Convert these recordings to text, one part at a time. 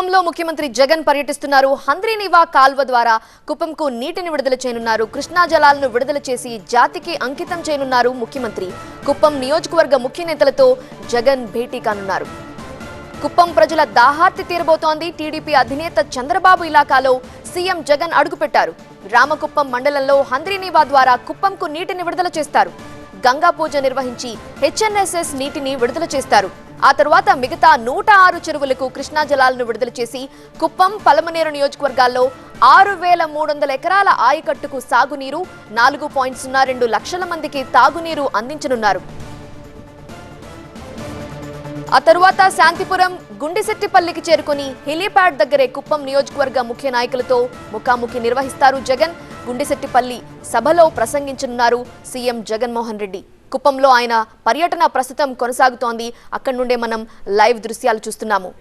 కుప్పంలో ముఖ్యమంత్రి జగన్ పర్యటిస్తున్నారు. హంద్రీనివా కాల్వ ద్వారా కుప్పంకు నీటిని విడుదల చేయనున్నారు. కృష్ణా జలాలను విడుదల చేసి జాతికి అంకితం చేయనున్నారు ముఖ్యమంత్రి. కుప్పం నియోజకవర్గ ముఖ్య నేతలతో జగన్ భేటీ కానున్నారు. కుప్పం ప్రజల దాహార్తి తీరబోతోంది. టీడీపీ అధినేత చంద్రబాబు ఇలాకాలో సీఎం జగన్ అడుగుపెట్టారు. రామకుప్పం మండలంలో హంద్రీనివా ద్వారా కుప్పంకు నీటిని విడుదల చేస్తారు. గంగా పూజ నిర్వహించి హెచ్ఎన్ఎస్ఎస్ నీటిని విడుదల చేస్తారు. ఆ తర్వాత మిగతా 106 చెరువులకు కృష్ణా జలాలను విడుదల చేసి కుప్పం, పలమనేరు నియోజకవర్గాల్లో 6,300 ఎకరాల ఆయకట్టుకు సాగునీరు, 4.02 లక్షల మందికి తాగునీరు అందించనున్నారు. ఆ తరువాత శాంతిపురం, గుండిశెట్టిపల్లికి చేరుకుని హెలీప్యాడ్ దగ్గరే కుప్పం నియోజకవర్గ ముఖ్య నాయకులతో ముఖాముఖి నిర్వహిస్తారు జగన్. గుండిశెట్టిపల్లి సభలో ప్రసంగించనున్నారు సీఎం జగన్మోహన్ రెడ్డి. కుప్పంలో ఆయన పర్యటన ప్రస్తుతం కొనసాగుతోంది. అక్కడి నుండే మనం లైవ్ దృశ్యాలు చూస్తున్నాము.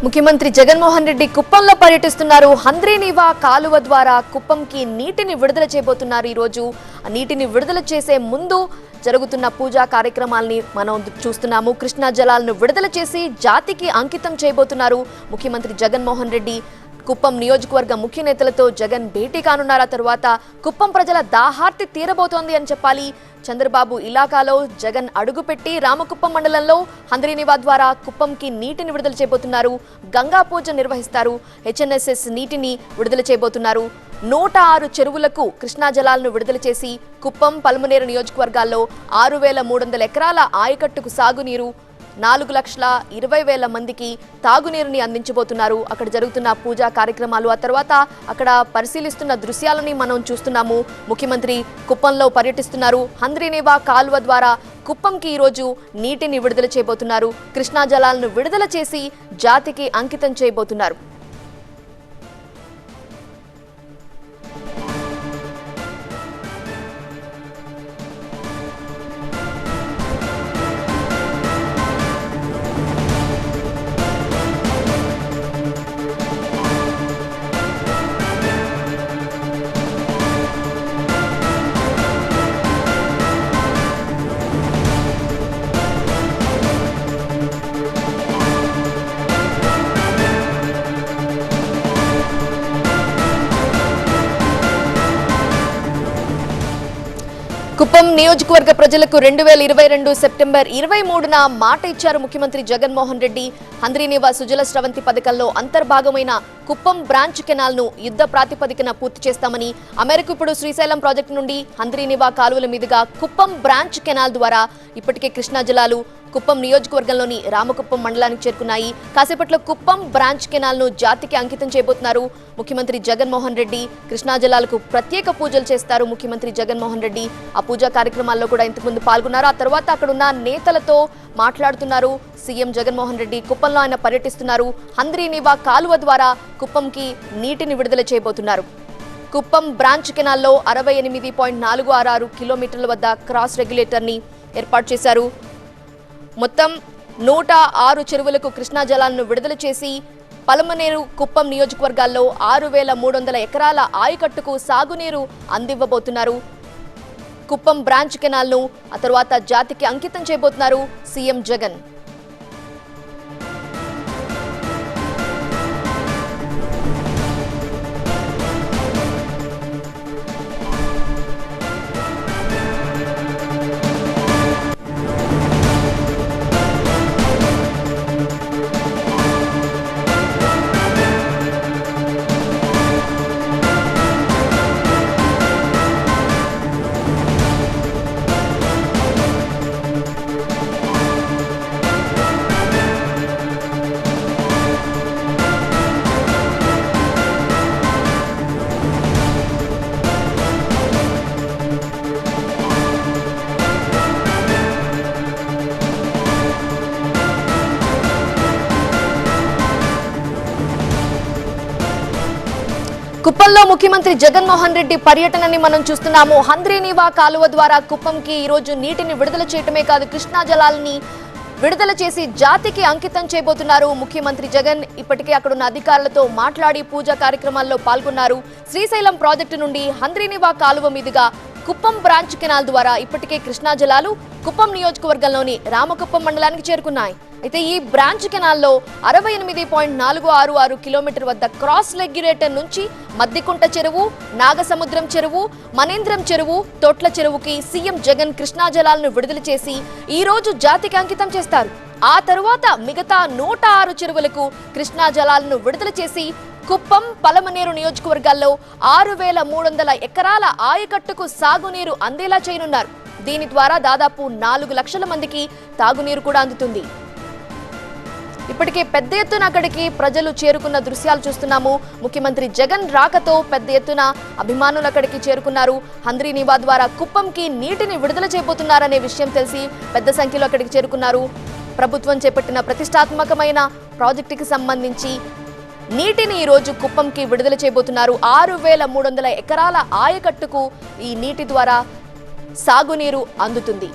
ముఖ్యమంత్రి జగన్మోహన్ రెడ్డి కుప్పంలో పర్యటిస్తున్నారు. హంద్రీనివా కాలువ ద్వారా కుప్పంకి నీటిని విడుదల చేయబోతున్నారు. ఈరోజు నీటిని విడుదల చేసే ముందు జరుగుతున్న పూజా కార్యక్రమాల్ని మనం చూస్తున్నాము. కృష్ణా జలాలను విడుదల చేసి జాతికి అంకితం చేయబోతున్నారు ముఖ్యమంత్రి జగన్మోహన్ రెడ్డి. కుప్పం నియోజకవర్గ ముఖ్య నేతలతో జగన్ భేటీ కానున్నారు. తరువాత కుప్పం ప్రజల దాహార్తి తీరబోతోంది అని చెప్పాలి. చంద్రబాబు ఇలాకాలో జగన్ అడుగుపెట్టి రామకుప్పం మండలంలో హంద్రీనివా ద్వారా కుప్పంకి నీటిని విడుదల చేయబోతున్నారు. గంగా పూజ నిర్వహిస్తారు. హెచ్ఎన్ఎస్ఎస్ నీటిని విడుదల చేయబోతున్నారు. 106 చెరువులకు కృష్ణా జలాలను విడుదల చేసి కుప్పం, పలమనేరు నియోజకవర్గాల్లో 6,300 ఎకరాల ఆయకట్టుకు సాగునీరు, 4,20,000 మందికి తాగునీరుని అందించబోతున్నారు. అక్కడ జరుగుతున్న పూజా కార్యక్రమాలు, ఆ తర్వాత అక్కడ పరిశీలిస్తున్న దృశ్యాలని మనం చూస్తున్నాము. ముఖ్యమంత్రి కుప్పంలో పర్యటిస్తున్నారు. హంద్రీనివా కాలువ ద్వారా కుప్పంకి ఈరోజు నీటిని విడుదల చేయబోతున్నారు. కృష్ణా జలాలను విడుదల చేసి జాతికి అంకితం చేయబోతున్నారు. కుప్పం నియోజకవర్గ ప్రజలకు 2022 సెప్టెంబర్ 23న మాట ఇచ్చారు ముఖ్యమంత్రి జగన్మోహన్ రెడ్డి. హంద్రీనివా సుజల స్రవంతి పథకంలో అంతర్భాగమైన కుప్పం బ్రాంచ్ కెనాల్ ను యుద్ధ ప్రాతిపదికన పూర్తి చేస్తామని, ఆ మేరకు ఇప్పుడు శ్రీశైలం ప్రాజెక్టు నుండి హంద్రీనివా కాలువల మీదుగా కుప్పం బ్రాంచ్ కెనాల్ ద్వారా ఇప్పటికే కృష్ణా జలాలు కుప్పం నియోజకవర్గంలోని రామకుప్పం మండలానికి చేరుకున్నాయి. కాసేపట్లో కుప్పం బ్రాంచ్ కెనాల్ ను జాతికి అంకితం చేయబోతున్నారు ముఖ్యమంత్రి జగన్మోహన్ రెడ్డి. కృష్ణా జలాలకు ప్రత్యేక పూజలు చేస్తారు ముఖ్యమంత్రి జగన్మోహన్ రెడ్డి. ఆ పూజా కార్యక్రమాల్లో కూడా ఇంతకుముందు పాల్గొన్నారు. ఆ తర్వాత అక్కడున్న నేతలతో మాట్లాడుతున్నారు సీఎం జగన్మోహన్ రెడ్డి. కుప్పంలో ఆయన పర్యటిస్తున్నారు. హంద్రీనివా కాలువ ద్వారా కుప్పంకి నీటిని విడుదల చేయబోతున్నారు. కుప్పం బ్రాంచ్ కెనాల్లో 68.466 కిలోమీటర్ల వద్ద క్రాస్ రెగ్యులేటర్ని ఏర్పాటు చేశారు. మొత్తం 106 చెరువులకు కృష్ణా జలాలను విడుదల చేసి పలమనేరు, కుప్పం నియోజకవర్గాల్లో 6,300 ఎకరాల ఆయకట్టుకు సాగునీరు అందివ్వబోతున్నారు. కుప్పం బ్రాంచ్ కెనాల్ను ఆ తర్వాత జాతికి అంకితం చేయబోతున్నారు సీఎం జగన్. కుప్పంలో ముఖ్యమంత్రి జగన్మోహన్ రెడ్డి పర్యటనని మనం చూస్తున్నాము. హంద్రీనీవా కాలువ ద్వారా కుప్పంకి ఈ రోజు నీటిని విడుదల చేయటమే కాదు, కృష్ణా జలాలని విడుదల చేసి జాతికి అంకితం చేయబోతున్నారు ముఖ్యమంత్రి జగన్. ఇప్పటికే అక్కడున్న అధికారులతో మాట్లాడి పూజా కార్యక్రమాల్లో పాల్గొన్నారు. శ్రీశైలం ప్రాజెక్టు నుండి హంద్రీనీవా కాలువ మీదుగా కుప్పం బ్రాంచ్ కెనాల్ ద్వారా ఇప్పటికే కృష్ణా జలాలు కుప్పం నియోజకవర్గంలోని రామకుప్పం మండలానికి చేరుకున్నాయి. అయితే ఈ బ్రాంచ్ కెనాల్లో 68.466 కిలోమీటర్ వద్ద క్రాస్ రెగ్యులేటర్ నుంచి మద్దికుంట చెరువు, నాగసముద్రం చెరువు, మనేంద్రం చెరువు, తోట్ల చెరువుకి సీఎం జగన్ కృష్ణా జలాలను విడుదల చేసి ఈ రోజు జాతికి అంకితం చేస్తారు. ఆ తరువాత మిగతా 106 చెరువులకు కృష్ణా జలాలను విడుదల చేసి కుప్పం, పలమనేరు నియోజకవర్గాల్లో 6,300 ఎకరాల ఆయకట్టుకు సాగునీరు అందేలా చేయనున్నారు. దీని ద్వారా దాదాపు 4 లక్షల మందికి తాగునీరు కూడా అందుతుంది. ఇప్పటికే పెద్ద ఎత్తున అక్కడికి ప్రజలు చేరుకున్న దృశ్యాలు చూస్తున్నాము. ముఖ్యమంత్రి జగన్ రాకతో పెద్ద ఎత్తున అభిమానులు అక్కడికి చేరుకున్నారు. హంద్రీనీవా ద్వారా కుప్పంకి నీటిని విడుదల చేయబోతున్నారనే విషయం తెలిసి పెద్ద సంఖ్యలో అక్కడికి చేరుకున్నారు. ప్రభుత్వం చేపట్టిన ప్రతిష్టాత్మకమైన ప్రాజెక్టుకి సంబంధించి నీటిని ఈ రోజు కుప్పంకి విడుదల చేయబోతున్నారు. 6,300 ఎకరాల ఆయకట్టుకు ఈ నీటి ద్వారా సాగునీరు అందుతుంది.